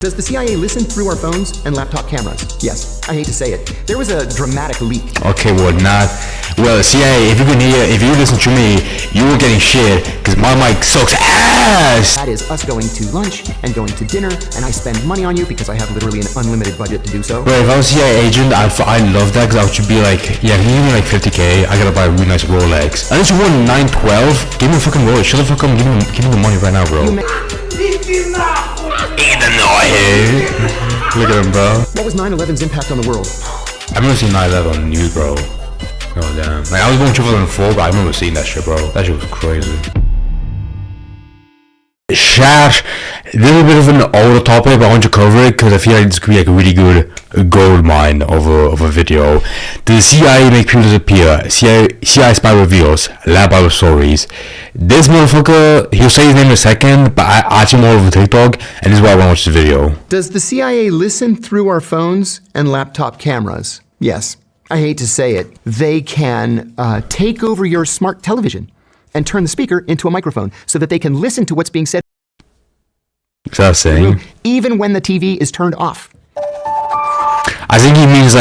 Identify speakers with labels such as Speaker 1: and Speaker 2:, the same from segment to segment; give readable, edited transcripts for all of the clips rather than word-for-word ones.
Speaker 1: Does the CIA listen through our phones and laptop cameras? Yes. I hate to say it. There was a dramatic leak.
Speaker 2: Okay, well, CIA, if you listen to me, you were getting shit, because my mic sucks ass!
Speaker 1: That is us going to lunch and going to dinner, and I spend money on you because I have literally an unlimited budget to do so.
Speaker 2: Bro, if I was a CIA agent, I love that, because I should be like, yeah, can you give me like 50k? I gotta buy a really nice Rolex. Unless you won 912, give me a fucking Rolex. Shut the fuck up and give me the money right now, bro. Look at him, bro.
Speaker 1: What was 9/11's impact on the world?
Speaker 2: I remember seeing 9/11 on the news, bro. Oh damn. Like, I was born 2004, but I remember seeing that shit, bro. That shit was crazy. Chat, a little bit of an older topic, but I want to cover it because I feel like this could be like a really good gold mine of a video. Does the CIA make people disappear? CIA spy reveals, lab Bible stories. This motherfucker, he'll say his name in a second, but I actually more over TikTok, and this is why I want to watch this video.
Speaker 1: Does the CIA listen through our phones and laptop cameras? Yes. I hate to say it. They can take over your smart television and turn the speaker into a microphone so that they can listen to what's being said.
Speaker 2: What's that saying?
Speaker 1: Even when the TV is turned off.
Speaker 2: I think he means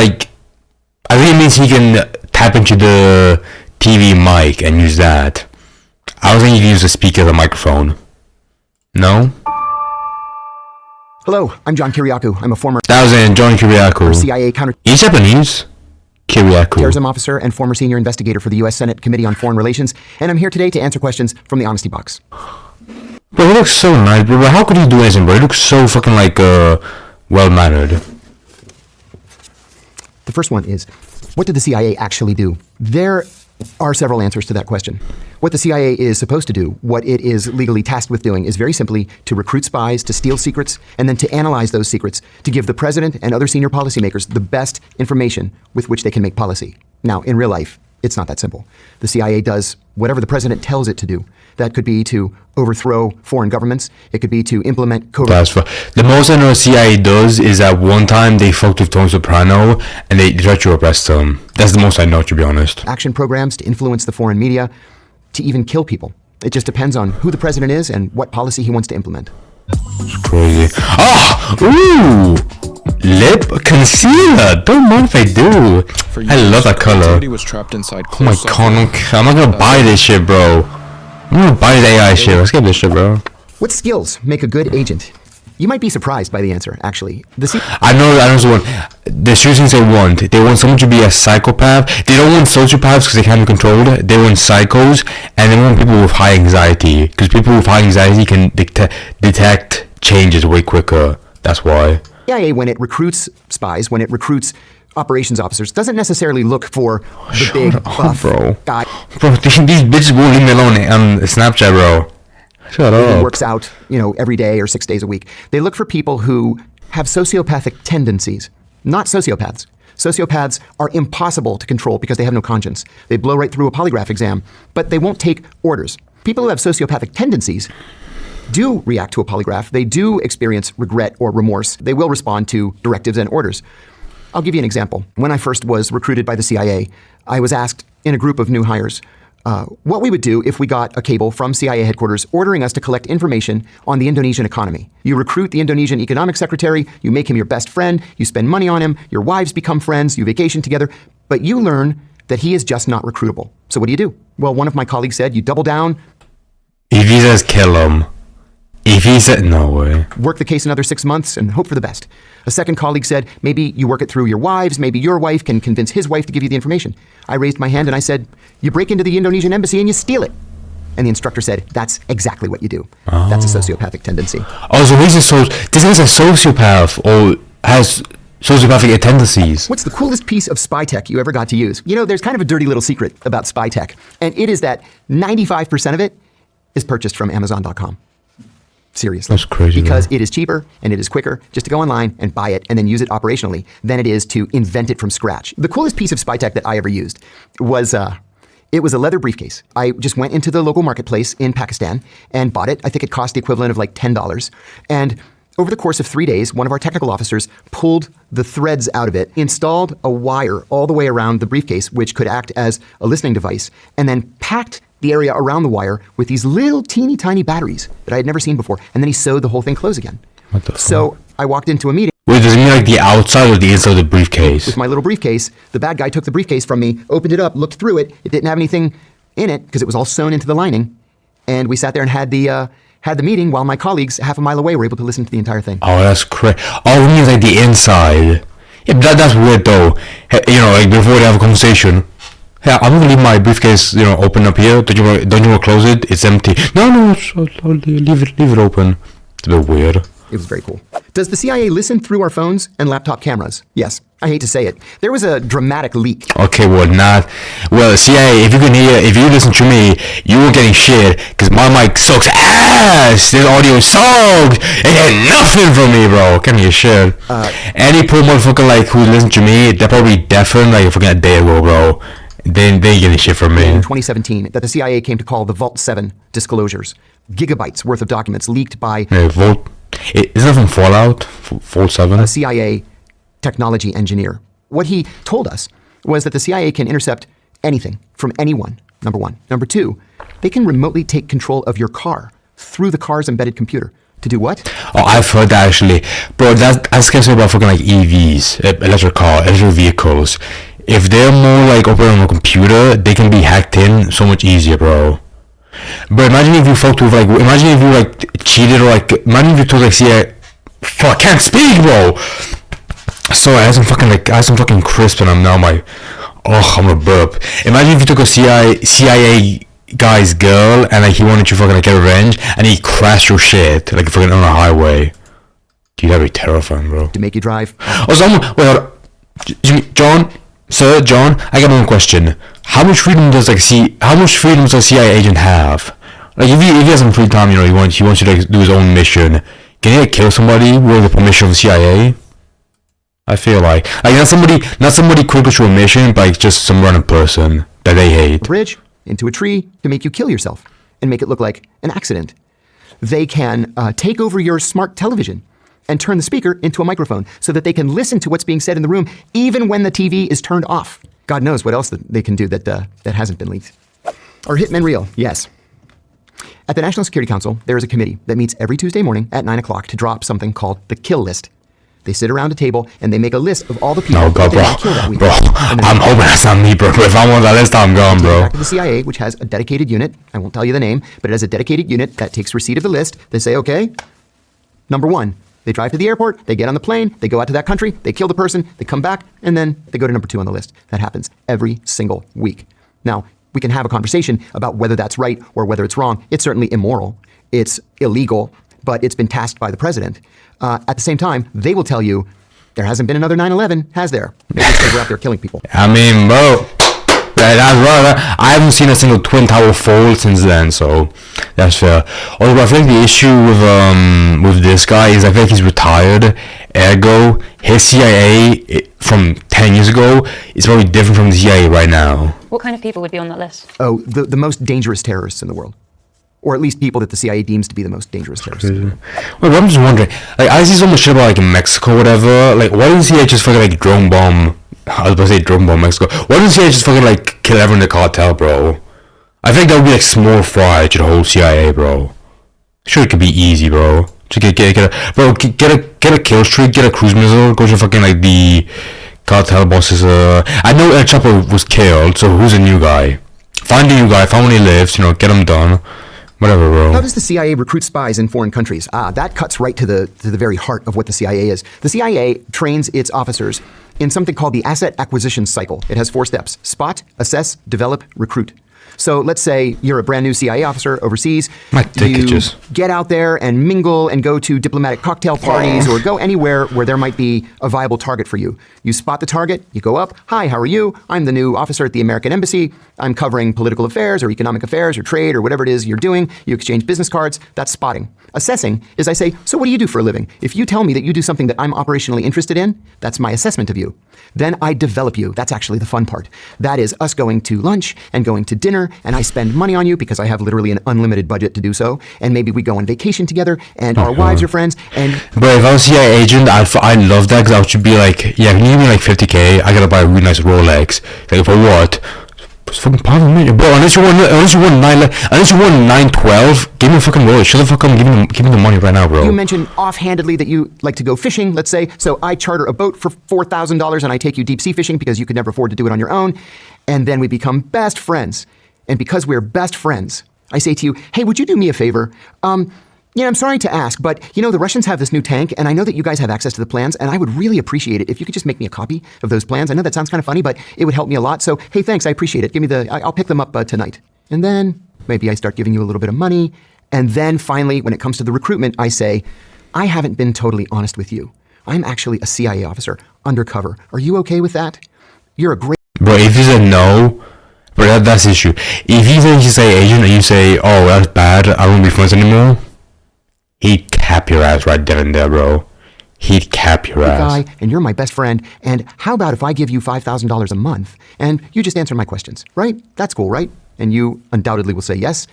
Speaker 2: he can tap into the TV mic and use that. I don't think he can use the speaker as a microphone. No?
Speaker 1: Hello, I'm John Kiriakou. I'm a former
Speaker 2: John Kiriakou.
Speaker 1: CIA counter.
Speaker 2: He's Japanese. Kiriakou.
Speaker 1: Terrorism officer and former senior investigator for the U.S. Senate Committee on Foreign Relations, and I'm here today to answer questions from the Honesty Box.
Speaker 2: Bro, he looks so nice, bro. How could he do anything, bro? He looks so fucking like well-mannered.
Speaker 1: The first one is, what did the CIA actually do? There are several answers to that question. What the CIA is supposed to do, what it is legally tasked with doing, is very simply to recruit spies, to steal secrets, and then to analyze those secrets, to give the president and other senior policymakers the best information with which they can make policy. Now, in real life, it's not that simple. The CIA does whatever the president tells it to do. That could be to overthrow foreign governments. It could be to implement covert.
Speaker 2: The most I know the CIA does is that one time they fucked with Tony Soprano and they tried to arrest him. That's the most I know, to be honest.
Speaker 1: Action programs to influence the foreign media, to even kill people. It just depends on who the president is and what policy he wants to implement.
Speaker 2: It's crazy. Ooh! Lip concealer. Don't mind if I do. I love that color.
Speaker 3: Was trapped inside
Speaker 2: oh my god, I'm not gonna buy this shit, bro. I'm gonna buy this AI shit. Let's get this shit, bro.
Speaker 1: What skills make a good agent? You might be surprised by the answer, actually.
Speaker 2: I know the one. The few things they want. They want someone to be a psychopath. They don't want sociopaths because they can't be controlled. They want psychos, and they want people with high anxiety. Because people with high anxiety can detect changes way quicker. That's why.
Speaker 1: CIA, when it recruits spies, when it recruits operations officers, doesn't necessarily look for the big buff guy.
Speaker 2: Bro, these bitches won't leave me alone on Snapchat, bro. Shut up.
Speaker 1: Who works out, every day or 6 days a week. They look for people who have sociopathic tendencies, not sociopaths. Sociopaths are impossible to control because they have no conscience. They blow right through a polygraph exam, but they won't take orders. People who have sociopathic tendencies do react to a polygraph. They do experience regret or remorse. They will respond to directives and orders. I'll give you an example. When I first was recruited by the CIA, I was asked in a group of new hires what we would do if we got a cable from CIA headquarters ordering us to collect information on the Indonesian economy. You recruit the Indonesian economic secretary, you make him your best friend, you spend money on him, your wives become friends, you vacation together, but you learn that he is just not recruitable. So what do? Well, one of my colleagues said, you double down.
Speaker 2: If he says kill him. If he said, no way.
Speaker 1: Work the case another 6 months and hope for the best. A second colleague said, maybe you work it through your wives, maybe your wife can convince his wife to give you the information. I raised my hand and I said, you break into the Indonesian embassy and you steal it. And the instructor said, that's exactly what you do. Oh. That's a sociopathic tendency.
Speaker 2: Oh, so this is a sociopath or has sociopathic tendencies.
Speaker 1: What's the coolest piece of spy tech you ever got to use? There's kind of a dirty little secret about spy tech, and it is that 95% of it is purchased from Amazon.com. Seriously.
Speaker 2: That's crazy.
Speaker 1: Because it is cheaper and it is quicker just to go online and buy it and then use it operationally than it is to invent it from scratch. The coolest piece of spy tech that I ever used was it was a leather briefcase. I just went into the local marketplace in Pakistan and bought it. I think it cost the equivalent of like $10. And over the course of 3 days, one of our technical officers pulled the threads out of it, installed a wire all the way around the briefcase, which could act as a listening device, and then packed the area around the wire with these little teeny tiny batteries that I had never seen before. And then he sewed the whole thing closed again.
Speaker 2: What the fuck?
Speaker 1: So I walked into a meeting
Speaker 2: Wait, does it mean like the outside or the inside of the briefcase?
Speaker 1: with my little briefcase. The bad guy took the briefcase from me, opened it up, looked through it. It didn't have anything in it because it was all sewn into the lining. And we sat there and had the meeting while my colleagues half a mile away were able to listen to the entire thing.
Speaker 2: Oh, that's crazy. Oh, it means like the inside. Yeah, but that's weird though. You know, like before they have a conversation. Yeah, I'm gonna leave my briefcase, open up here. Don't you want to close it? It's empty. No, I'll leave it open. It's a bit weird.
Speaker 1: It was very cool. Does the CIA listen through our phones and laptop cameras? Yes. I hate to say it. There was a dramatic leak.
Speaker 2: Okay, well, CIA, if you listen to me, you were getting shit, because my mic sucks ass! This audio sucks! You get nothing from me, bro! Give me a shit. Any poor motherfucker, like, who listens to me, they're probably deafened, like, fucking a day ago, bro. They ain't getting shit from me.
Speaker 1: In 2017, that the CIA came to call the Vault 7 disclosures. Gigabytes worth of documents leaked by
Speaker 2: Is that from Fallout? Vault 7?
Speaker 1: a CIA technology engineer. What he told us was that the CIA can intercept anything from anyone, number one. Number two, they can remotely take control of your car through the car's embedded computer. To do what?
Speaker 2: Oh, I've heard that actually. Bro, that's scary about fucking like EVs, electric vehicles. If they're more like operating on a computer, they can be hacked in so much easier, bro. But imagine if you fucked with imagine if you like cheated or imagine if you told like CIA, fuck, I can't speak, bro. So I had some fucking crisp and I'm gonna burp. Imagine if you took a CIA guy's girl and like he wanted to fucking like get revenge and he crashed your shit like fucking on a highway. Dude, that'd be terrifying, bro.
Speaker 1: To make you drive?
Speaker 2: Also, John, I got one question. How much freedom does a CIA agent have? Like if he has some free time, he wants to like do his own mission. Can he like kill somebody with the permission of the CIA? I feel like not somebody critical to a mission, but like just some random person that they hate.
Speaker 1: Bridge into a tree to make you kill yourself and make it look like an accident. They can take over your smart television and turn the speaker into a microphone so that they can listen to what's being said in the room even when the TV is turned off. God knows what else that they can do that hasn't been leaked. Are hitmen real? Yes. At the National Security Council, there is a committee that meets every Tuesday morning at 9 o'clock to drop something called the kill list. They sit around a table and they make a list of all the people that they want to kill that week.
Speaker 2: Bro, I'm hoping that's not me, bro. If I'm on that list, I'm gone, bro.
Speaker 1: Back to the CIA, which has a dedicated unit. I won't tell you the name, but it has a dedicated unit that takes receipt of the list. They say, okay, number one. They drive to the airport, they get on the plane, they go out to that country, they kill the person, they come back, and then they go to number 2 on the list. That happens every single week. Now, we can have a conversation about whether that's right or whether it's wrong. It's certainly immoral. It's illegal, but it's been tasked by the president. At the same time, they will tell you there hasn't been another 9/11, has there? Maybe it's because we're out there killing people.
Speaker 2: I mean, bro, I haven't seen a single Twin Tower fall since then, so that's fair. Although I think the issue with this guy is I think he's retired, ergo his CIA from 10 years ago is very different from the CIA right now.
Speaker 3: What kind of people would be on that list?
Speaker 1: Oh, the most dangerous terrorists in the world. Or at least people that the CIA deems to be the most dangerous terrorists.
Speaker 2: Well, I'm just wondering, like I see so much shit about like Mexico or whatever, like why doesn't CIA just fucking like drone bomb? I was about to say drone bomb Mexico. Why doesn't CIA just fucking like kill everyone in the cartel, bro? I think that would be like small fry to the whole CIA, bro. Sure, it could be easy, bro. Just get a kill streak, get a cruise missile, go to fucking like the cartel bosses. I know El Chapo was killed, so who's a new guy? Find a new guy, find when he lives, get him done. Whatever, bro.
Speaker 1: How does the CIA recruit spies in foreign countries? That cuts right to the very heart of what the CIA is. The CIA trains its officers in something called the asset acquisition cycle. It has 4 steps: spot, assess, develop, recruit. So let's say you're a brand new CIA officer overseas. You get out there and mingle and go to diplomatic cocktail parties or go anywhere where there might be a viable target for you. You spot the target, you go up, hi, how are you? I'm the new officer at the American Embassy. I'm covering political affairs or economic affairs or trade or whatever it is you're doing. You exchange business cards, that's spotting. Assessing is I say, so what do you do for a living? If you tell me that you do something that I'm operationally interested in, that's my assessment of you. Then I develop you. That's actually the fun part. That is us going to lunch and going to dinner, and I spend money on you because I have literally an unlimited budget to do so. And maybe we go on vacation together, and our wives are friends. And
Speaker 2: but if I was a CIA agent, I'd love that because I should be like, yeah, can you give me like 50K? I gotta buy a really nice Rolex. Like for what? It's fucking part of me, bro. Unless you won 9-12, give me a fucking roll. Shut the fuck up and give me the money right now, bro.
Speaker 1: You mentioned offhandedly that you like to go fishing, let's say. So I charter a boat for $4,000 and I take you deep sea fishing because you could never afford to do it on your own. And then we become best friends. And because we're best friends, I say to you, hey, would you do me a favor? Yeah, I'm sorry to ask, but the Russians have this new tank, and I know that you guys have access to the plans, and I would really appreciate it if you could just make me a copy of those plans. I know that sounds kind of funny, but it would help me a lot. So, hey, thanks, I appreciate it. I'll pick them up tonight. And then maybe I start giving you a little bit of money. And then finally, when it comes to the recruitment, I say, I haven't been totally honest with you. I'm actually a CIA officer, undercover. Are you okay with that? You're a great...
Speaker 2: Bro, if you said no, bro, that's the issue. If you say agent and you say, oh, that's bad, I don't want to be friends anymore, he'd cap your ass right then and there, bro. He'd cap your ass.
Speaker 1: Guy, and you're my best friend, and how about if I give you $5,000 a month, and you just answer my questions, right? That's cool, right? And you undoubtedly will say yes.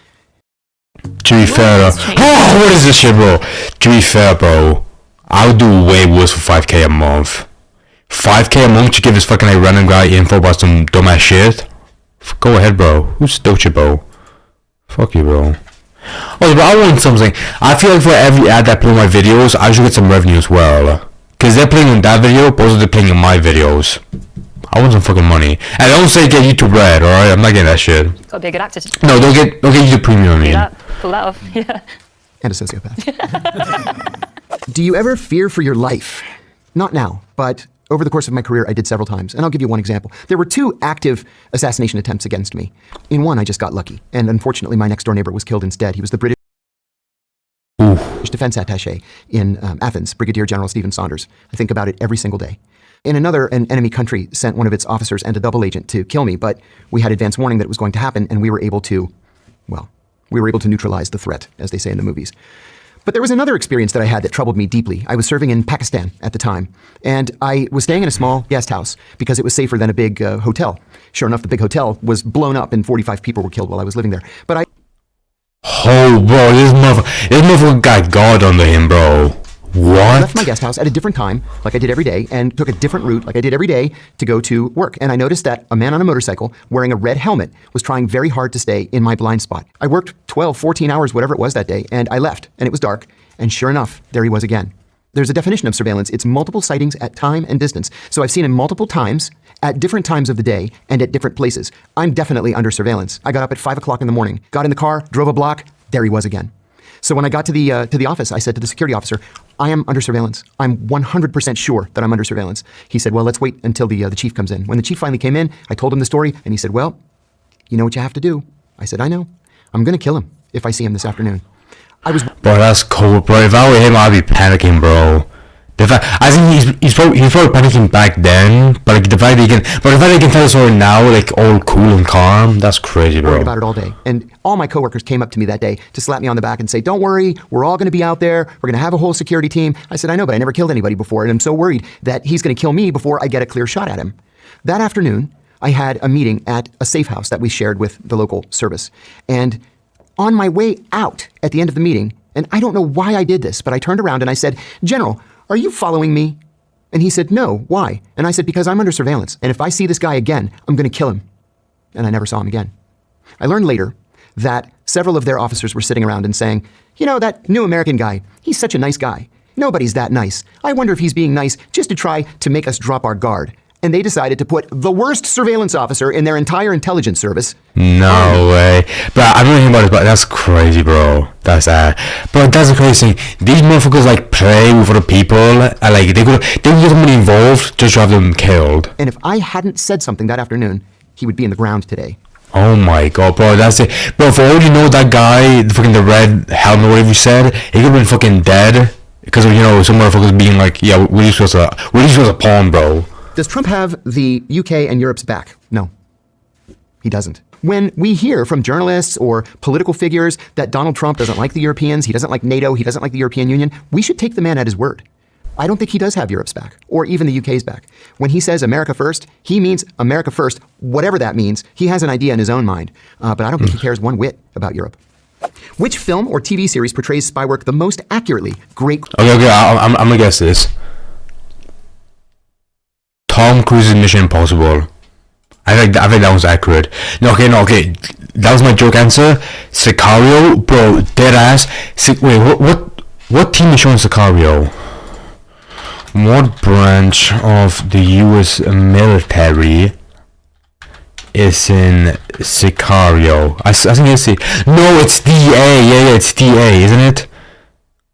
Speaker 2: To be fair, what is this shit, bro? To be fair, bro, I would do way worse for 5k a month. 5k a month to give this fucking random guy info about some dumbass shit? Go ahead, bro. Who's Doja, bro? Fuck you, bro. Oh, but I want something. I feel like for every ad that play on my videos, I should get some revenue as well. Cause they're playing in that video, opposed to they're playing in my videos. I want some fucking money. And don't say get YouTube Red, alright? I'm not getting that shit.
Speaker 3: Gotta be a good actor.
Speaker 2: No, don't get YouTube Premium, I mean.
Speaker 3: Pull that off, yeah.
Speaker 1: And a sociopath. Do you ever fear for your life? Not now, but over the course of my career, I did several times. And I'll give you one example. There were 2 active assassination attempts against me. In one, I just got lucky. And unfortunately, my next door neighbor was killed instead. He was the British defense attaché in Athens, Brigadier General Stephen Saunders. I think about it every single day. In another, an enemy country sent one of its officers and a double agent to kill me, but we had advance warning that it was going to happen, and we were able to neutralize the threat, as they say in the movies. But there was another experience that I had that troubled me deeply. I was serving in Pakistan at the time, and I was staying in a small guest house because it was safer than a big hotel. Sure enough, the big hotel was blown up and 45 people were killed while I was living there. But
Speaker 2: oh, bro, this motherfucker got God under him, bro. What?
Speaker 1: I left my guest house at a different time, like I did every day, and took a different route, like I did every day, to go to work. And I noticed that a man on a motorcycle wearing a red helmet was trying very hard to stay in my blind spot. I worked 12, 14 hours, whatever it was that day, and I left, and it was dark, and sure enough, there he was again. There's a definition of surveillance. It's multiple sightings at time and distance. So I've seen him multiple times, at different times of the day, and at different places. I'm definitely under surveillance. I got up at 5 o'clock in the morning, got in the car, drove a block, there he was again. So when I got to the office, I said to the security officer, I am under surveillance. I'm 100% sure that I'm under surveillance. He said, well, let's wait until the chief comes in. When the chief finally came in, I told him the story, and he said, well, you know what you have to do. I said, I know. I'm going to kill him if I see him this afternoon.
Speaker 2: Bro, that's cold, bro. If I were him, I'd be panicking, bro. I think he's probably panicking back then, but like the fact that he can tell the story now, like all cool and calm, that's crazy, bro.
Speaker 1: Worried about it all day. And all my coworkers came up to me that day to slap me on the back and say, don't worry, we're all going to be out there. We're going to have a whole security team. I said, I know, but I never killed anybody before, and I'm so worried that he's going to kill me before I get a clear shot at him. That afternoon, I had a meeting at a safe house that we shared with the local service. And on my way out at the end of the meeting, and I don't know why I did this, but I turned around and I said, General, are you following me? And he said, no, why? And I said, because I'm under surveillance. And if I see this guy again, I'm going to kill him. And I never saw him again. I learned later that several of their officers were sitting around and saying, you know, that new American guy, he's such a nice guy. Nobody's that nice. I wonder if he's being nice just to try to make us drop our guard. And they decided to put the worst surveillance officer in their entire intelligence service.
Speaker 2: No way. But I don't think about it, but that's crazy, bro. That's bro, that's the crazy thing. These motherfuckers like play with other people, and like they could get somebody involved just to have them killed.
Speaker 1: And if I hadn't said something that afternoon, he would be in the ground today.
Speaker 2: Oh my god, bro, that's it. Bro, for all you know, that guy, the red helmet, whatever you said, he could have been fucking dead because of, you know, some motherfuckers being like, yeah, we're just a pawn, bro.
Speaker 1: Does Trump have the UK and Europe's back? No, he doesn't. When we hear from journalists or political figures that Donald Trump doesn't like the Europeans, he doesn't like NATO, he doesn't like the European Union, we should take the man at his word. I don't think he does have Europe's back, or even the UK's back. When he says America first, he means America first, whatever that means. He has an idea in his own mind, but I don't think he cares one whit about Europe. Which film or TV series portrays spy work the most accurately? Great.
Speaker 2: Okay, I'm gonna guess this. Tom Cruise's Mission Impossible. I think that was accurate. No, okay. That was my joke answer. Sicario, bro, dead ass. Wait, what team is showing Sicario? What branch of the U.S. military is in Sicario? I think it's no, it's DA. Yeah, it's DA, isn't it?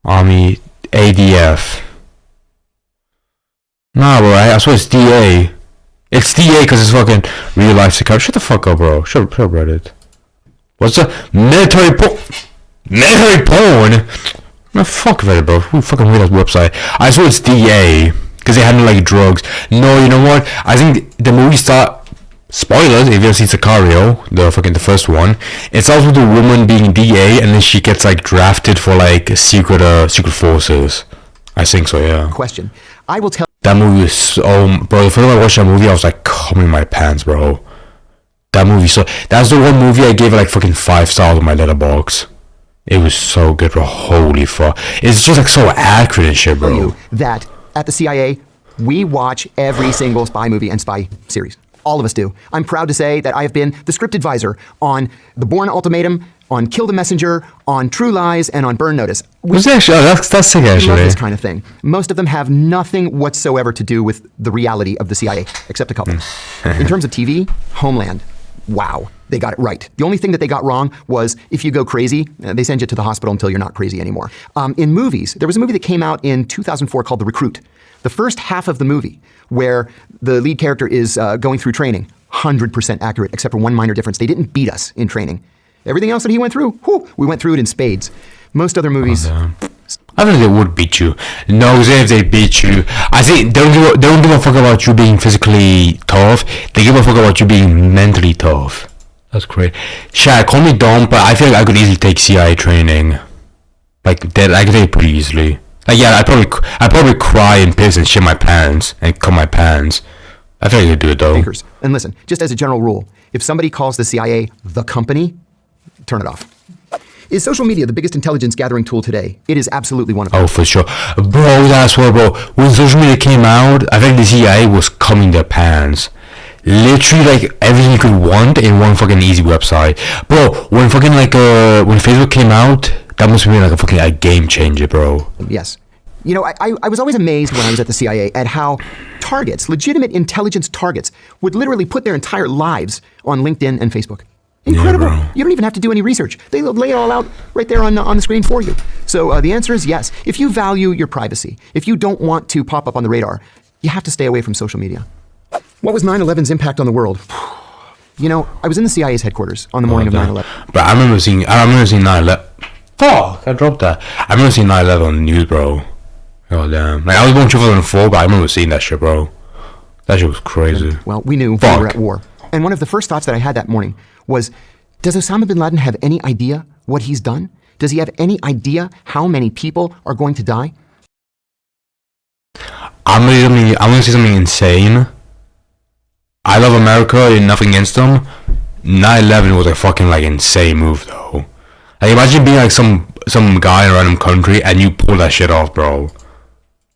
Speaker 2: Army, ADF. Nah, bro, I swear it's DA. It's DA because it's fucking real life Sicario. Shut the fuck up, bro. Shut up, Reddit. What's the military porn? Military porn? No, fuck Reddit, bro. Who fucking read that website? I swear it's DA because they handle like drugs. No, you know what? I think the movie start. Spoilers if you ever seen Sicario, the first one. It starts with the woman being DA and then she gets like drafted for like secret forces. I think so, yeah.
Speaker 1: Question. I will tell.
Speaker 2: That movie was so, bro. The first time I watched that movie, I was like coming in my pants, bro. That movie, that's the one movie I gave it like fucking 5 stars on my letterbox. It was so good, bro. Holy fuck. It's just like so accurate and shit, bro.
Speaker 1: You that at the CIA, we watch every single spy movie and spy series. All of us do. I'm proud to say that I have been the script advisor on The Bourne Ultimatum, on Kill the Messenger, on True Lies, and on Burn Notice.
Speaker 2: That's sick, actually.
Speaker 1: Love this kind of thing. Most of them have nothing whatsoever to do with the reality of the CIA, except a couple. In terms of TV, Homeland. Wow, they got it right. The only thing that they got wrong was if you go crazy, they send you to the hospital until you're not crazy anymore. In movies, there was a movie that came out in 2004 called The Recruit. The first half of the movie, where the lead character is going through training, 100% accurate, except for one minor difference. They didn't beat us in training. Everything else that he went through, whew, we went through it in spades. Most other movies...
Speaker 2: I think they would beat you. No, if they beat you, I think they don't give a fuck about you being physically tough. They give a fuck about you being mentally tough. That's great. Shaq, call me dumb, but I feel like I could easily take CIA training. Like that, I could take it pretty easily. Like yeah, I'd probably cry and piss and shit my pants and cut my pants. I feel like I could do it though.
Speaker 1: And listen, just as a general rule, if somebody calls the CIA the company, turn it off. Is social media the biggest intelligence gathering tool today? It is absolutely one of them.
Speaker 2: Oh, for sure. Bro, that's what, bro. When social media came out, I think the CIA was coming their pants. Literally, like, everything you could want in one fucking easy website. Bro, when fucking, like, when Facebook came out, that must have been, like, a game changer, bro.
Speaker 1: Yes. You know, I was always amazed when I was at the CIA at how targets, legitimate intelligence targets, would literally put their entire lives on LinkedIn and Facebook. Incredible.
Speaker 2: Yeah,
Speaker 1: you don't even have to do any research. They lay it all out right there on the screen for you. So the answer is yes. If you value your privacy, if you don't want to pop up on the radar, you have to stay away from social media. What was 9/11's impact on the world? You know, I was in the CIA's headquarters on the morning of 9/11.
Speaker 2: But I remember seeing 9/11. Fuck, I dropped that. I remember seeing 9/11 on the news, bro. Oh damn. Like I was born 2004, but I remember seeing that shit, bro. That shit was crazy.
Speaker 1: Well, we knew we were at war. And one of the first thoughts that I had that morning was, does Osama bin Laden have any idea what he's done? Does he have any idea how many people are going to die?
Speaker 2: I'm gonna say something insane. I love America and nothing against them. 9/11 was a fucking like insane move though. Like imagine being like some guy in a random country and you pull that shit off, bro.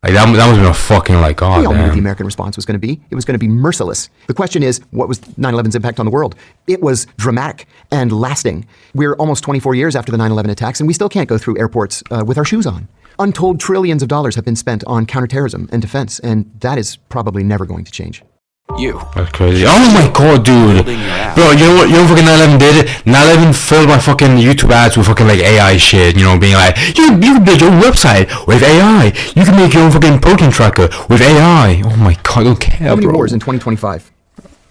Speaker 2: Like that must have been a fucking like god.
Speaker 1: We all knew what the American response was going to be. It was going to be merciless. The question is, what was 9/11's impact on the world? It was dramatic and lasting. We're almost 24 years after the 9/11 attacks, and we still can't go through airports with our shoes on. Untold trillions of dollars have been spent on counterterrorism and defense, and that is probably never going to change.
Speaker 2: That's crazy. Oh my god, dude. Bro, you know what? You know what fucking 9/11 did? 9/11 filled my fucking YouTube ads with fucking like AI shit, you know, being like, you can build your own website with AI. You can make your own fucking protein tracker with AI. Oh my god, I don't care,
Speaker 1: How many
Speaker 2: bro.
Speaker 1: wars in 2025?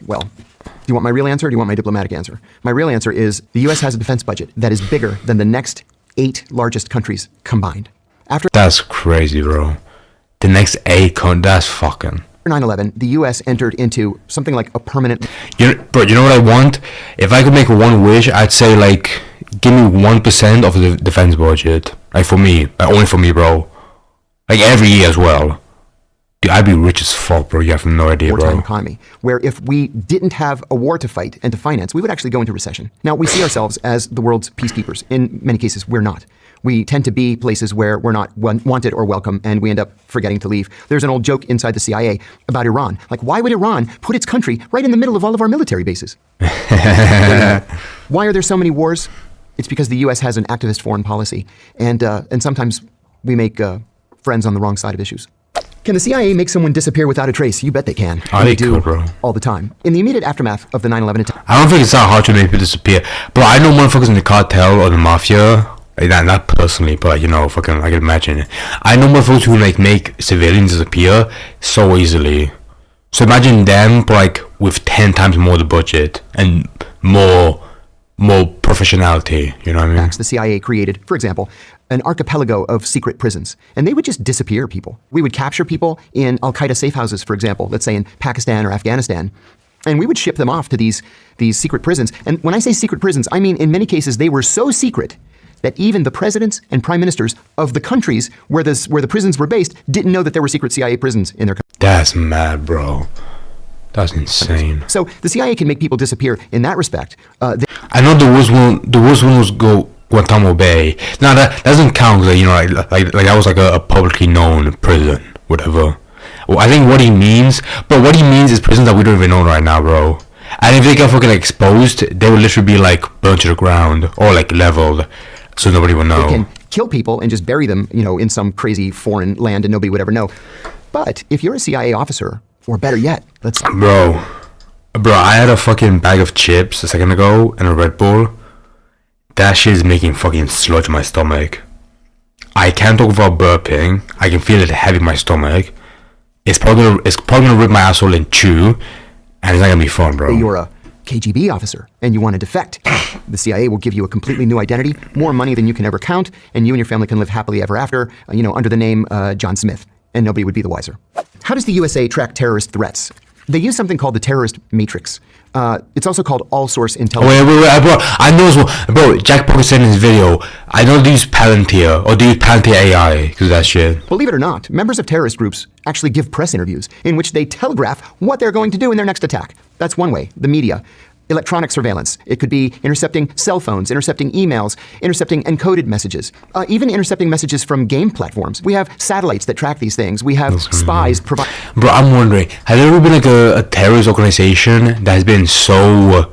Speaker 1: Well, do you want my real answer or do you want my diplomatic answer? My real answer is the U.S. has a defense budget that is bigger than the next 8 largest countries combined.
Speaker 2: That's crazy, bro. The next 8 that's fucking...
Speaker 1: 9/11, the U.S. entered into something like a permanent...
Speaker 2: Bro, you know what I want? If I could make one wish, I'd say, like, give me 1% of the defense budget. Like, for me. Only for me, bro. Like, every year as well. Dude, I'd be rich as fuck, bro. You have no idea,
Speaker 1: wartime
Speaker 2: bro.
Speaker 1: economy, where if we didn't have a war to fight and to finance, we would actually go into recession. Now, we see ourselves as the world's peacekeepers. In many cases, we're not. We tend to be places where we're not wanted or welcome, and we end up forgetting to leave. There's an old joke inside the CIA about Iran. Like, why would Iran put its country right in the middle of all of our military bases? Why are there so many wars? It's because the U.S. has an activist foreign policy, and sometimes we make friends on the wrong side of issues. Can the CIA make someone disappear without a trace? You bet they can.
Speaker 2: Oh,
Speaker 1: And
Speaker 2: they
Speaker 1: do
Speaker 2: could, bro.
Speaker 1: all the time. In the immediate aftermath of the 9/11 attack,
Speaker 2: I don't think it's that hard to make people disappear. But I know motherfuckers in the cartel or the mafia. Like, not personally, but you know, fucking, I can imagine it. I know motherfuckers who like make civilians disappear so easily. So imagine them, but like with 10 times more the budget and more professionality. You know what I mean?
Speaker 1: the CIA created, for example, an archipelago of secret prisons, and they would just disappear people. We would capture people in Al-Qaeda safe houses, for example, let's say in Pakistan or Afghanistan, and we would ship them off to these secret prisons. And when I say secret prisons, I mean in many cases they were so secret that even the presidents and prime ministers of the countries where the prisons were based didn't know that there were secret CIA prisons in their country.
Speaker 2: That's mad, bro. That's insane.
Speaker 1: So the CIA can make people disappear in that respect.
Speaker 2: I know the worst one was Guantanamo Bay. Now that doesn't count, cause, you know, like that was like a publicly known prison, whatever. Well, I think what he means is prisons that we don't even know right now, bro. And if they get fucking exposed, they will literally be like burnt to the ground or like leveled, so nobody will know.
Speaker 1: They can kill people and just bury them, you know, in some crazy foreign land and nobody would ever know. But if you're a CIA officer, or better yet,
Speaker 2: Bro, I had a fucking bag of chips a second ago and a Red Bull. That shit is making fucking sludge in my stomach. I can't talk without burping. I can feel it heavy in my stomach. It's probably gonna rip my asshole in two, and it's not gonna be fun, bro.
Speaker 1: you're a KGB officer and you want to defect, the CIA will give you a completely new identity, more money than you can ever count, and you and your family can live happily ever after, you know, under the name John Smith, and nobody would be the wiser. How does the USA track terrorist threats? They use something called the terrorist matrix. It's also called all-source intelligence.
Speaker 2: Wait, bro. I know as well. Bro, Jack Parker said in his video, I know they use Palantir, or they use Palantir AI, because of that shit.
Speaker 1: Believe it or not, members of terrorist groups actually give press interviews in which they telegraph what they're going to do in their next attack. That's one way, the media. Electronic surveillance. It could be intercepting cell phones, intercepting emails, intercepting encoded messages, even intercepting messages from game platforms. We have satellites that track these things. We have spies provide.
Speaker 2: Bro, I'm wondering, has there ever been like a terrorist organization that has been so,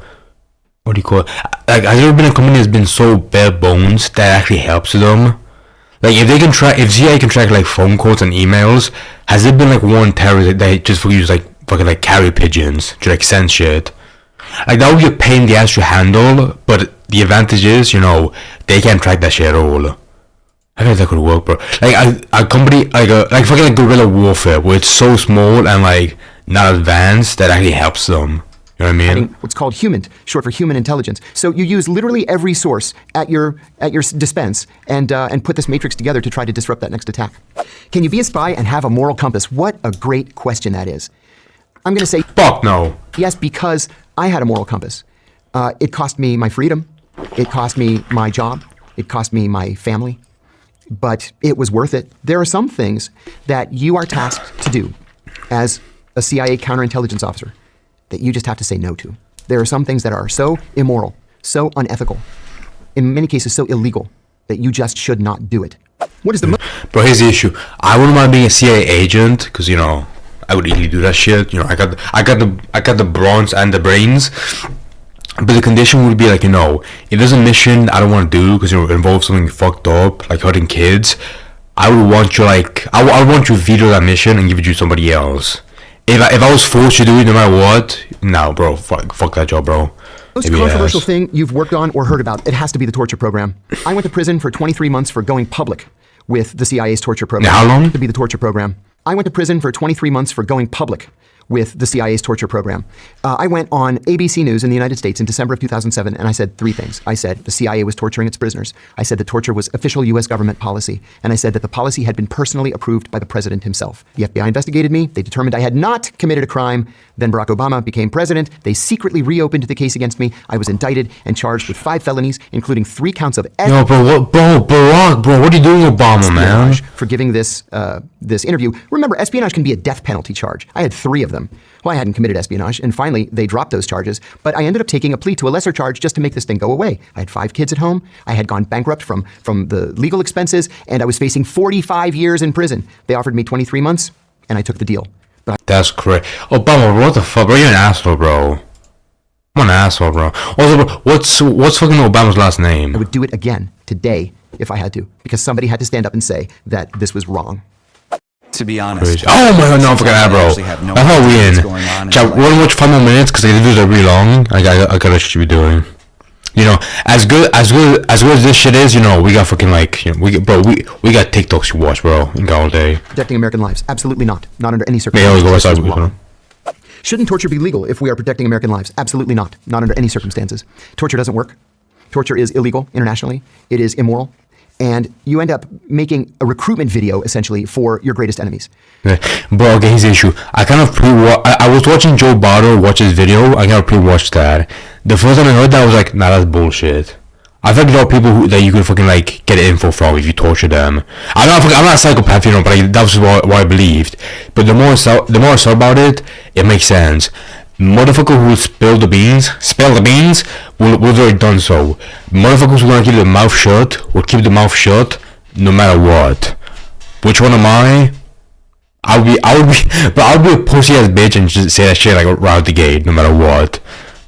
Speaker 2: what do you call it? Like, has there ever been a company that's been so bare bones that actually helps them? Like, if CIA can track like phone calls and emails, has there been like one terrorist that just use like fucking like carrier pigeons to like send shit? Like, that would be a pain in the ass to handle, but the advantage is, you know, they can't track that shit at all. I think that could work, bro. Like, a company, like fucking like guerrilla warfare, where it's so small and like not advanced that actually helps them. You know what I mean?
Speaker 1: What's called HUMINT, short for human intelligence. So you use literally every source at your dispense and put this matrix together to try to disrupt that next attack. Can you be a spy and have a moral compass? What a great question that is. I'm going to say
Speaker 2: Fuck no.
Speaker 1: yes, because I had a moral compass. It cost me my freedom. It cost me my job. It cost me my family. But it was worth it. There are some things that you are tasked to do as a CIA counterintelligence officer that you just have to say no to. There are some things that are so immoral, so unethical, in many cases so illegal, that you just should not do it. What is the
Speaker 2: Bro, here's the issue. I wouldn't mind being a CIA agent, because, you know, I would easily do that shit. You know, I got the bronze and the brains. But the condition would be like, you know, if there's a mission I don't want to do because, you know, it involves something fucked up, like hurting kids, I would want you like I would want you to veto that mission and give it to somebody else. If I was forced to do it no matter what, no, bro, fuck that job, bro.
Speaker 1: most controversial thing you've worked on or heard about? It has to be the torture program. I went to prison for 23 months for going public with the CIA's torture program.
Speaker 2: Now, how long?
Speaker 1: To be the torture program. I went to prison for 23 months for going public with the CIA's torture program. I went on ABC News in the United States in December of 2007, and I said three things. I said the CIA was torturing its prisoners. I said that torture was official U.S. government policy. And I said that the policy had been personally approved by the president himself. The FBI investigated me. They determined I had not committed a crime. Then Barack Obama became president. They secretly reopened the case against me. I was indicted and charged with 5 felonies, including 3 counts of
Speaker 2: No, Barack, bro, what are you doing, Obama, man?
Speaker 1: espionage for giving this interview. Remember, espionage can be a death penalty charge. I had 3 of them. Well, I hadn't committed espionage, and finally they dropped those charges, but I ended up taking a plea to a lesser charge just to make this thing go away. I had 5 kids at home. I had gone bankrupt from the legal expenses, and I was facing 45 years in prison. They offered me 23 months, and I took the deal. But
Speaker 2: That's correct. Obama, what the fuck, bro? You're an asshole, bro. I'm an asshole, bro. Also, bro, what's fucking Obama's last name?
Speaker 1: I would do it again today if I had to, because somebody had to stand up and say that this was wrong.
Speaker 3: To be honest.
Speaker 2: Oh my god, no, I forgot that, bro. That's how we in. Chat, we're gonna watch 5 more minutes because the videos are really long. I gotta should be doing. You know, as good as this shit is, you know, we got fucking like, you know, we got TikToks to watch, bro. You got all day.
Speaker 1: Protecting American lives? Absolutely not. Not under any
Speaker 2: They always go
Speaker 1: circumstances.
Speaker 2: outside with them.
Speaker 1: Shouldn't torture be legal if we are protecting American lives? Absolutely not. Not under any circumstances. Torture doesn't work. Torture is illegal internationally. It is immoral. And you end up making a recruitment video, essentially, for your greatest enemies.
Speaker 2: Yeah. Bro, okay, here's the issue. I was watching Joe Bardo watch his video. I kind of pre-watched that. The first time I heard that, I was like, nah, that's bullshit. I think there are people that you could fucking like get info from if you torture them. I'm not a psychopath, you know, but that was what I believed. But the more I saw about it, it makes sense. Motherfucker who will spill the beans, will have already done so. Motherfuckers who want to keep their mouth shut, will keep the mouth shut, no matter what. Which one am I? I would be a pussy ass bitch and just say that shit like right out the gate, no matter what.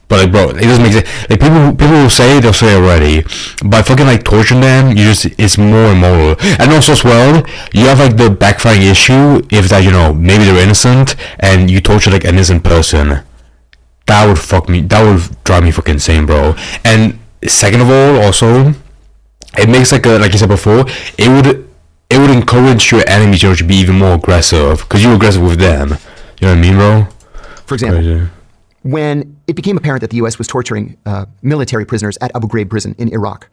Speaker 2: But like, bro, it doesn't make sense. Like people will say, they'll say already. By fucking like torturing them, it's more immoral. And also as well, you have like the backfiring issue if that, you know, maybe they're innocent and you torture like an innocent person. That would drive me fucking insane, bro. And second of all, also, it makes like you said before, it would encourage your enemies, you know, to be even more aggressive because you're aggressive with them. You know what I mean, bro?
Speaker 1: For example,
Speaker 2: Crazy.
Speaker 1: when it became apparent that the U.S. was torturing military prisoners at Abu Ghraib prison in Iraq,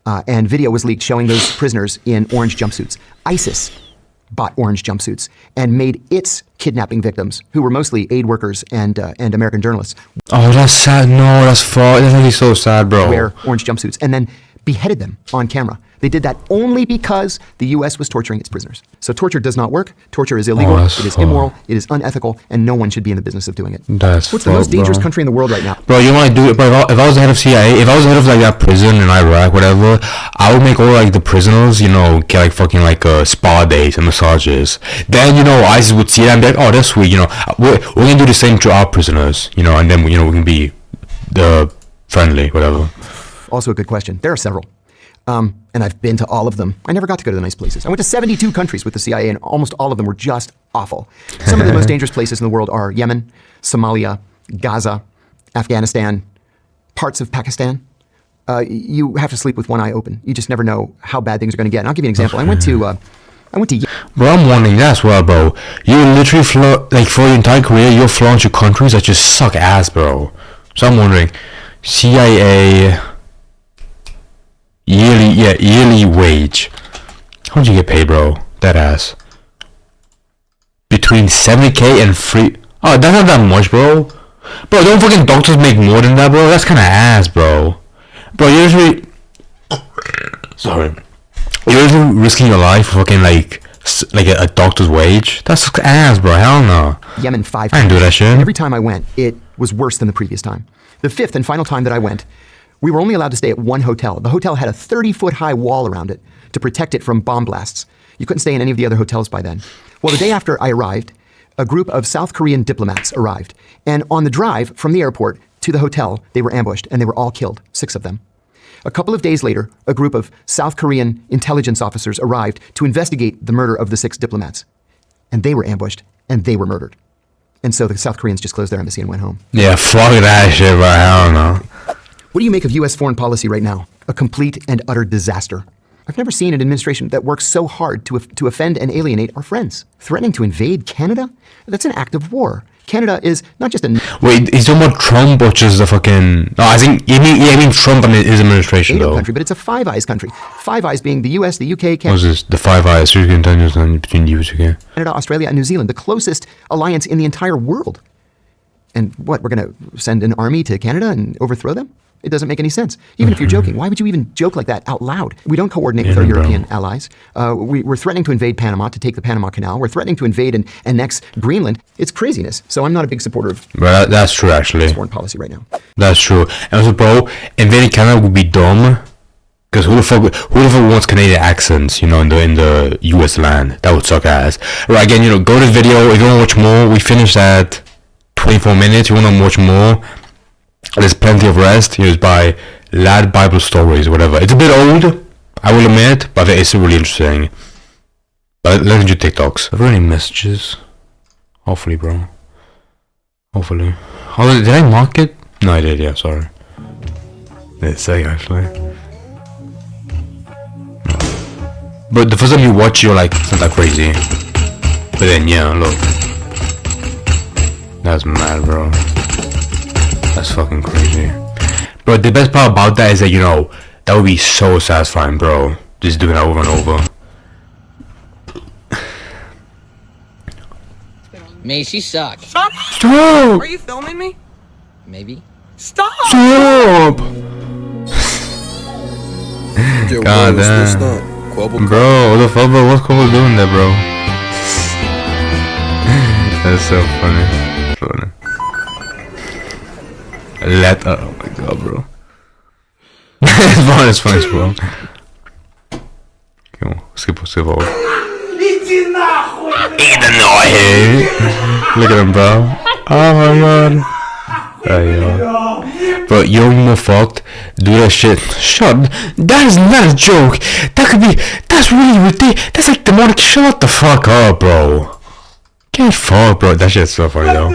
Speaker 1: and video was leaked showing those prisoners in orange jumpsuits, ISIS bought orange jumpsuits and made its kidnapping victims, who were mostly aid workers and American journalists,
Speaker 2: Oh, that's sad. No, that's really so sad, bro.
Speaker 1: wear orange jumpsuits, and then beheaded them on camera. They did that only because the U.S. was torturing its prisoners. So torture does not work. Torture is illegal.
Speaker 2: that's
Speaker 1: It is
Speaker 2: fucked.
Speaker 1: immoral. It is unethical, and no one should be in the business of doing it.
Speaker 2: That's
Speaker 1: What's the most
Speaker 2: fucked,
Speaker 1: dangerous
Speaker 2: bro.
Speaker 1: country in the world right now?
Speaker 2: Bro, you want to do it, bro? If I was the head of CIA, if I was the head of like that prison in Iraq, whatever, I would make all like the prisoners, you know, get like fucking like spa days and massages. Then, you know, ISIS would see that and be like, oh, that's sweet, you know, we're gonna do the same to our prisoners, you know, and then, you know, we can be friendly, whatever.
Speaker 1: Also a good question. There are several. And I've been to all of them. I never got to go to the nice places. I went to 72 countries with the CIA, and almost all of them were just awful. Some of the most dangerous places in the world are Yemen, Somalia, Gaza, Afghanistan, parts of Pakistan. You have to sleep with one eye open. You just never know how bad things are going to get. And I'll give you an example. I went to
Speaker 2: Bro, I'm wondering that as well, bro. You literally like for your entire career, you're flown to countries that just suck ass, bro. So I'm wondering, CIA yearly wage. How much you get paid, bro? That ass. Between 70K and free. Oh, that's not that much, bro. Bro, don't fucking doctors make more than that, bro? That's kind of ass, bro. Bro, you're usually. Sorry. You're usually risking your life for fucking like a doctor's wage. That's ass, bro. Hell no.
Speaker 1: Yemen 5
Speaker 2: I didn't do that shit.
Speaker 1: And every time I went, it was worse than the previous time. The 5th and final time that I went, we were only allowed to stay at one hotel. The hotel had a 30-foot high wall around it to protect it from bomb blasts. You couldn't stay in any of the other hotels by then. Well, the day after I arrived, a group of South Korean diplomats arrived. And on the drive from the airport to the hotel, they were ambushed, and they were all killed, 6 of them. A couple of days later, a group of South Korean intelligence officers arrived to investigate the murder of the 6 diplomats. And they were ambushed, and they were murdered. And so the South Koreans just closed their embassy and went home.
Speaker 2: Yeah, fuck that shit, bro. Hell no.
Speaker 1: What do you make of U.S. foreign policy right now? A complete and utter disaster. I've never seen an administration that works so hard to offend and alienate our friends. Threatening to invade Canada? That's an act of war. Canada is not just a
Speaker 2: Wait, he's talking about Trump or just the fucking... No, I think... I mean Trump and his administration,
Speaker 1: NATO
Speaker 2: though.
Speaker 1: country, but it's a Five Eyes country. Five Eyes being the US, the UK,
Speaker 2: What's this? The Five Eyes, security intelligence between the US, okay?
Speaker 1: Canada, Australia, and New Zealand, the closest alliance in the entire world. And what, we're going to send an army to Canada and overthrow them? It doesn't make any sense. Even if you're joking, why would you even joke like that out loud? We don't coordinate with our European allies. We're threatening to invade Panama, to take the Panama Canal. We're threatening to invade and annex Greenland. It's craziness. So I'm not a big supporter of
Speaker 2: Well, that's true, actually.
Speaker 1: foreign policy right now.
Speaker 2: That's true. And also, bro, invading Canada would be dumb. Because who the fuck wants Canadian accents, in the US land? That would suck ass. Right, again, go to the video. If you want to watch more, we finished at 24 minutes. You want to watch more? There's plenty of rest. It's by Lad Bible Stories, whatever. It's a bit old, I will admit, but it's really interesting. But let's do TikToks. Are there any messages? Hopefully, bro. Hopefully. Oh, did I mark it? No, I did, yeah, sorry. Let's say, actually. But the first time you watch, you're like, it's not that crazy. But then, yeah, look. That's mad, bro. That's fucking crazy. Bro, the best part about that is that, that would be so satisfying, bro. Just doing it over and over.
Speaker 4: Macy sucks.
Speaker 5: Stop!
Speaker 2: Stop!
Speaker 5: Are you filming me?
Speaker 4: Maybe.
Speaker 5: Stop!
Speaker 2: Stop! God damn. Bro, what the fuck, bro? What's Quavo doing there, bro? That's so funny. Oh my god, bro. It's funny, bro. Come on, skip over. Look at him, bro. Oh my god. Yo. Bro, you're more fucked. Do that shit. Shut. That is not a joke. That's really ridiculous. That's like demonic. Shut the fuck up, bro. Get fucked, bro. That shit's so funny, though.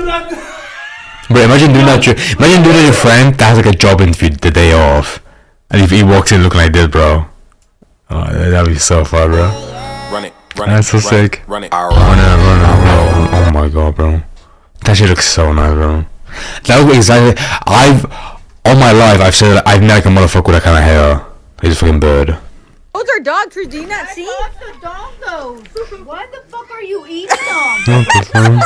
Speaker 2: But imagine doing that to your friend that has like a job interview the day off, and if he walks in looking like this, bro, that'd be so fun, bro.
Speaker 6: Run it.
Speaker 2: That's so sick.
Speaker 6: Run it.
Speaker 2: Run it. Oh my god, bro. That shit looks so nice, bro. That was exactly. All my life, I've said I've met like a motherfucker with that kind of hair. He's a fucking bird.
Speaker 7: Those are dogs, do you not see?
Speaker 8: The dongos. Why the fuck are you eating them?
Speaker 2: What the fuck?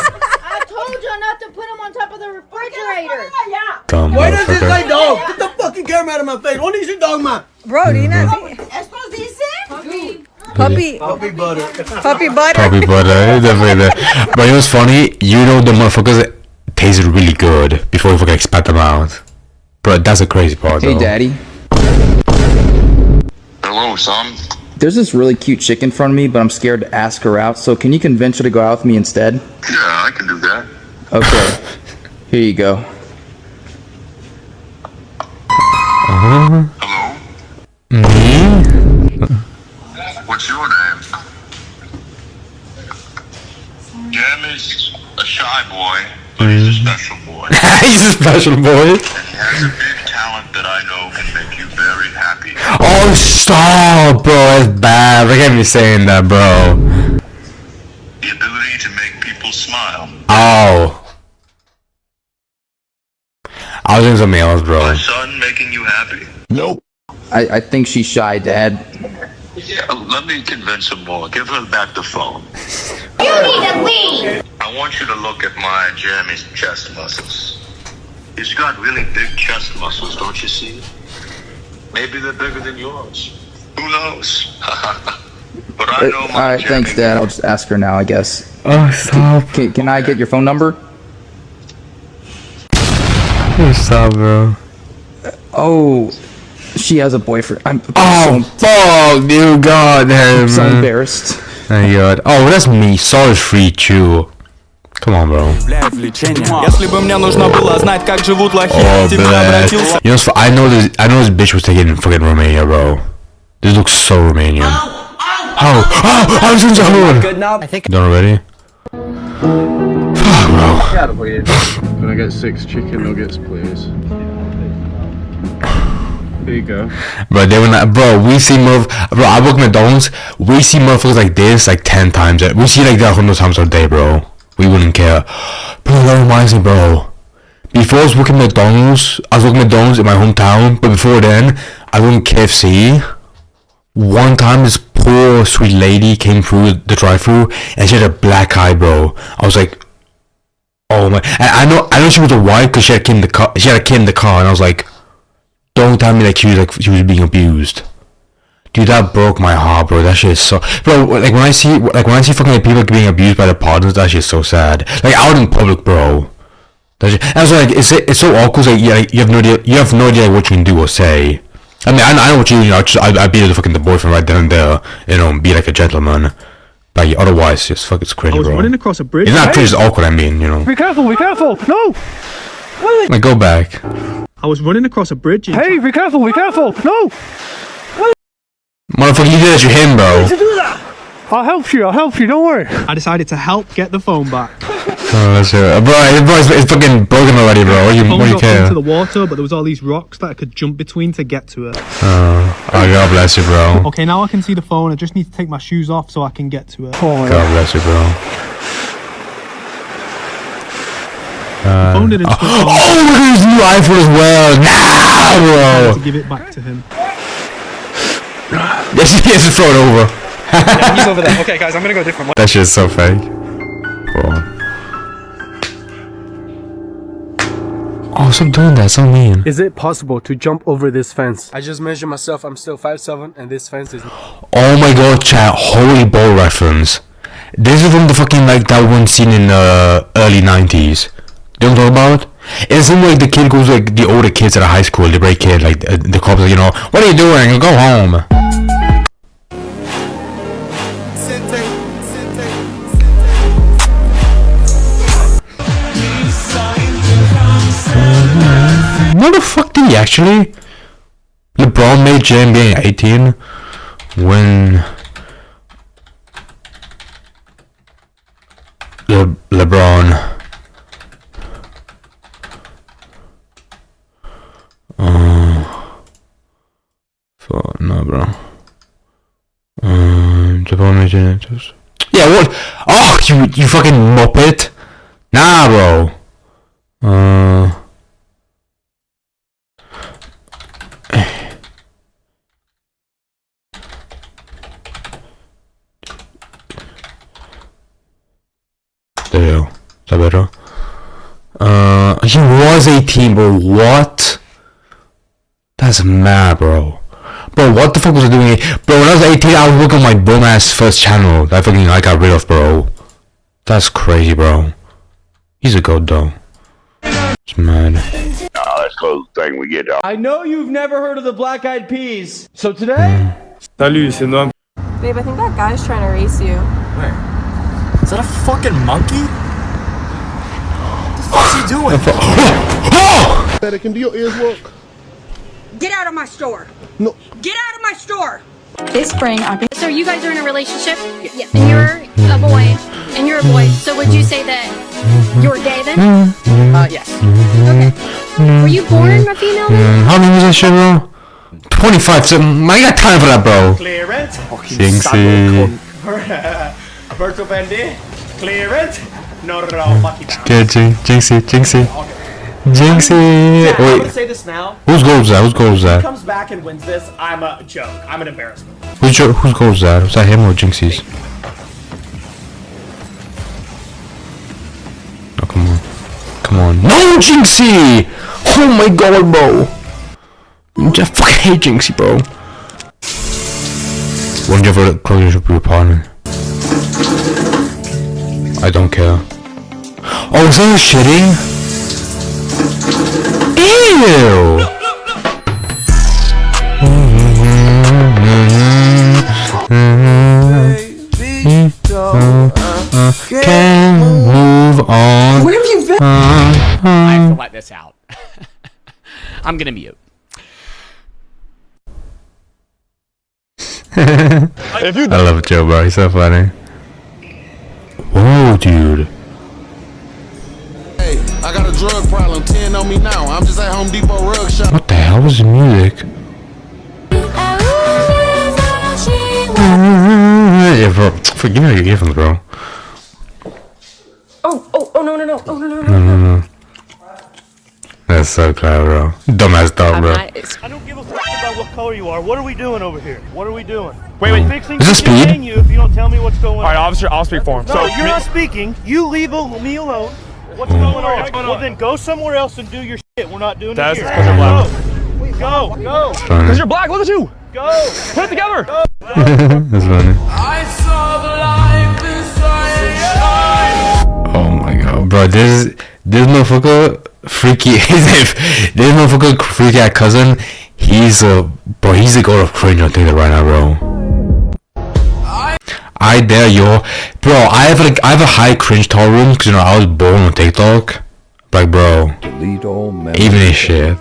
Speaker 8: I told you not to put them on top of the refrigerator.
Speaker 2: Dumb
Speaker 5: Why does it
Speaker 2: motherfucker.
Speaker 5: say dog? Get the fucking camera out of my face. What is your dog, man?
Speaker 7: Bro, do you not see?
Speaker 8: Espo's dice?
Speaker 7: Puppy
Speaker 5: Puppy butter.
Speaker 7: puppy butter.
Speaker 2: Probably butter, definitely there. But you know what's funny? The motherfuckers tasted really good before you fucking spat them out. Bro, that's a crazy part,
Speaker 9: Hey,
Speaker 2: though.
Speaker 9: Daddy.
Speaker 10: Hello, son.
Speaker 9: There's this really cute chick in front of me, but I'm scared to ask her out, so can you convince her to go out with me instead?
Speaker 10: Yeah, I can do that.
Speaker 9: Okay. Here you go.
Speaker 10: Hello?
Speaker 2: Me?
Speaker 10: What's your name? Jam is a shy boy, but he's a special boy.
Speaker 2: He's a special boy.
Speaker 10: And he has a big talent that I know can make you very happy.
Speaker 2: Oh, stop, bro. That's bad. Look at me saying that, bro.
Speaker 10: The ability to make people smile.
Speaker 2: Oh. I was doing something else, bro.
Speaker 10: My son making you happy?
Speaker 9: Nope. I think she's shy, Dad.
Speaker 10: Yeah, let me convince him more. Give her back the phone.
Speaker 8: You need to leave.
Speaker 10: I want you to look at my Jeremy's chest muscles. He's got really big chest muscles, don't you see? Maybe they're bigger than yours. Who knows? But I know my
Speaker 9: Alright, thanks,
Speaker 10: Jeremy.
Speaker 9: Dad. I'll just ask her now, I guess.
Speaker 2: Oh, stop.
Speaker 9: Can I get your phone number?
Speaker 2: Stop, bro.
Speaker 9: Oh, she has a boyfriend. I'm
Speaker 2: Oh, fuck, dude. God damn,
Speaker 9: so
Speaker 2: man.
Speaker 9: embarrassed.
Speaker 2: My god. Oh, that's me. Sorry, free chew. Come on, bro.
Speaker 6: Если бы мне нужно было знать, как живут лохи,
Speaker 2: Oh,
Speaker 6: тебе обратился.
Speaker 2: man. You know, I know this bitch was taken in fucking Romania, bro. This looks so Romanian. How? Oh, I was in the hole.
Speaker 5: Good now? I think.
Speaker 2: Done already? Fuck, bro.
Speaker 11: Can I get 6 chicken nuggets, please? There you go.
Speaker 2: Bro, they were not. Bro, we see bro, I work McDonald's. We see motherfuckers like this like 10 times. We see like that 100 times a day, bro. We wouldn't care. Bro, That reminds me, bro. Before I was working McDonald's, in my hometown, but before then, I was in KFC. One time, this poor sweet lady came through the drive-thru, and she had a black eye, bro. I was like, oh my! I know she was a wife because she had a kid in the car. She had a kid in the car, and I was like, don't tell me that she was being abused. Dude, that broke my heart, bro. That shit is so, bro. Like when I see fucking people being abused by their partners, that shit is so sad. Like out in public, bro. That shit, and I was like, it's so awkward. Like, you have no idea what you can do or say. I mean, I know what you know. I'd be the fucking boyfriend right then and there, you know, be like a gentleman. But otherwise, just fuck, it's crazy, bro. I was running across a bridge. It's not crazy, it's awkward. I mean, you know.
Speaker 12: Be careful! Be careful! No!
Speaker 2: Like go back.
Speaker 12: I was running across a bridge. Hey, be careful! Be careful! No!
Speaker 2: Motherfucker, you did it to him, bro.
Speaker 12: I'll help you, don't worry. I decided to help get the phone back.
Speaker 2: Oh, that's it. Bro, it's fucking broken already, bro. What do you care?
Speaker 12: Into the water, but there was all these rocks that I could jump between to get to it.
Speaker 2: Oh, God bless you, bro.
Speaker 12: Okay, now I can see the phone. I just need to take my shoes off so I can get to it.
Speaker 2: God bless you, bro.
Speaker 12: The phone didn't switch on.
Speaker 2: Oh, look at his new iPhone as well. Nah, bro.
Speaker 12: I had to give it back to him.
Speaker 2: Yes, he has to throw it over.
Speaker 12: Yeah, he's over there. Okay, guys, I'm gonna go a different way.
Speaker 2: That shit's so fake. Bro. Oh, stop doing that, so mean.
Speaker 13: Is it possible to jump over this fence? I just measured myself, I'm still 5'7", and this fence is...
Speaker 2: Oh my god, chat, holy ball reference. This is from the fucking, like, that one scene in the early 90s. Do you know what I'm talking about? It's in like the kid goes, like, the older kids at a high school, the break kid, like, the cops, like, you know, what are you doing? Go home. What the fuck did he actually? LeBron made Jam being 18 when LeBron fuck no, bro. LeBron made Jam. Yeah, what? Oh, you fucking muppet. Nah, bro. There you go. Is that better? He was 18, bro. What? That's mad, bro. Bro, what the fuck was I doing? Bro, when I was 18, I was working on my bum ass first channel that I got rid of, bro. That's crazy, bro. He's a goat, though. It's mad.
Speaker 10: Let's close the thing we get off.
Speaker 5: I know you've never heard of the Black Eyed Peas. So today...
Speaker 12: Salut, c'est moi.
Speaker 8: Babe, I think that guy's trying to race you.
Speaker 5: Where? Is that a fucking monkey? What the fuck's he doing?
Speaker 11: Better, can do your ears work?
Speaker 7: Get out of my store.
Speaker 11: No.
Speaker 7: Get out of my store.
Speaker 8: This spring,
Speaker 14: So you guys are in a relationship? Yeah. And you're a boy, and you're a boy. So would you say that you're gay then?
Speaker 4: Yes.
Speaker 14: Okay. Were you born a female then?
Speaker 2: How long was that shit, bro? 25, so I got time for that, bro.
Speaker 5: Clear it.
Speaker 2: Jinxie.
Speaker 5: Berto Bendy. Clear it. No, fuck you down.
Speaker 2: Good, Jinxie. Jinxie.
Speaker 5: Yeah, I'm
Speaker 2: Wait.
Speaker 5: gonna say this now.
Speaker 2: Whose goal was that?
Speaker 5: If he comes back and wins this, I'm a joke. I'm an embarrassment.
Speaker 2: Whose goal was that? Was that him or Jinxie's? Oh, come on. No, Jinxie! Oh my god, bro. I fucking hate Jinxie, bro. Wouldn't you ever close your your partner? I don't care. Oh, is that shitting? Ew! Can move on.
Speaker 4: Where have you been? I have to let this out. I'm gonna mute.
Speaker 2: I love Joe, bro. He's so funny. Whoa, dude.
Speaker 15: Hey, I got a drug problem. 10 on me now. I'm just at Home Depot rug shop.
Speaker 2: What the hell was the music? Yeah, bro. Forgive me your earphones, bro.
Speaker 8: Oh, no.
Speaker 2: no. That's so clever, bro. Dumbass dog, bro.
Speaker 12: I don't give a fuck about what color you are. What are we doing over here? What are we doing? Wait. Fixing
Speaker 2: Is this speed?
Speaker 12: you if you don't tell me what's going on.
Speaker 5: All right, officer, I'll speak for him.
Speaker 12: No, you're not speaking. You leave me alone. What's going on? Well, then go somewhere else and do your shit. We're not doing it here.
Speaker 5: Because you're black.
Speaker 12: Go.
Speaker 5: Because you're black. Look at you.
Speaker 12: Go.
Speaker 5: Put it together.
Speaker 2: That's funny.
Speaker 15: I saw the life inside your eyes.
Speaker 2: Oh my god, bro, this motherfucker freaky. This motherfucker freaky ass cousin. He's the god of cringe. I'll tell you that right now, bro. I dare you, bro. I have a high cringe tolerance because I was born on TikTok. Like, bro, even this shit.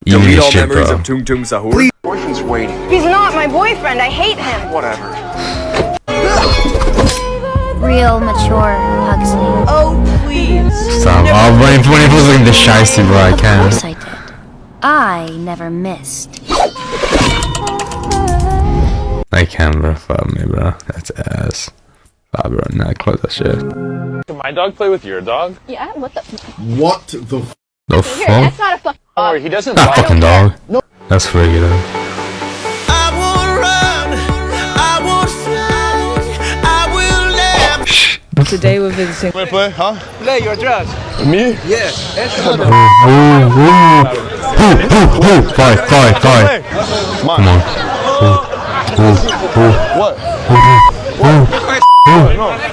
Speaker 2: Even this shit, bro.
Speaker 6: Tung Tung Sahur.
Speaker 10: Boyfriend's waiting.
Speaker 7: He's not my boyfriend. I hate him.
Speaker 10: Whatever.
Speaker 14: Real mature Huxley.
Speaker 7: Oh, please.
Speaker 2: Stop. Oh, when it was like the shiesty, bro, I
Speaker 14: Of
Speaker 2: can't.
Speaker 14: course I did. I never missed.
Speaker 2: I can't, bro. Fuck me, bro. That's ass. Fuck, bro. Nah, close that shit.
Speaker 5: Can my dog play with your dog?
Speaker 14: Yeah, what the?
Speaker 11: What the f?
Speaker 2: The
Speaker 14: Here,
Speaker 2: fuck?
Speaker 14: that's not a fucking dog.
Speaker 5: He doesn't
Speaker 2: That
Speaker 5: bite.
Speaker 2: fucking dog. That's freaky, though.
Speaker 15: I won't run. I won't fly. I will live.
Speaker 8: Today we're visiting.
Speaker 5: Want to play, huh?
Speaker 12: Play your dress.
Speaker 5: Me?
Speaker 12: Yeah.
Speaker 2: Fight. Come on.
Speaker 5: What?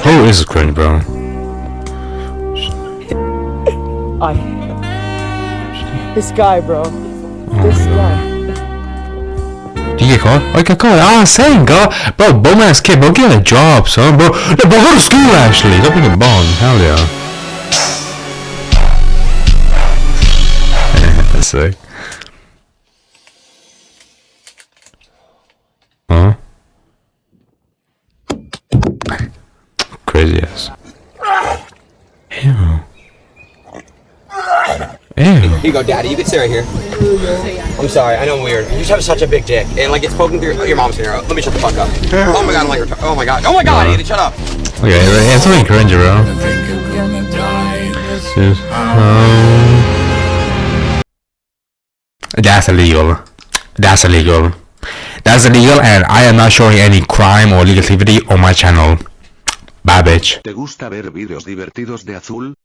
Speaker 2: Who is cringe, bro?
Speaker 8: This guy, bro. This guy.
Speaker 2: Did you get caught? I got caught. Ah, same, girl. Bro, bum ass kid, bro. Get a job, son, bro. No, bro, go to school, actually. Don't bring a bomb. Hell yeah. That's sick. Huh? Crazy ass. Ew.
Speaker 4: Here you go, Daddy. You can sit right here. I'm sorry. I know I'm weird. You just have such a big dick, and like it's poking through your mom's hair. Let me shut the fuck up. Oh my god, I'm like, oh my god, Andy, shut up.
Speaker 2: Okay, it's something cringe, bro. That's illegal. That's illegal. That's illegal, and I am not showing any crime or legal activity on my channel. Bye, bitch.
Speaker 10: ¿Te gusta ver vídeos divertidos de Azul?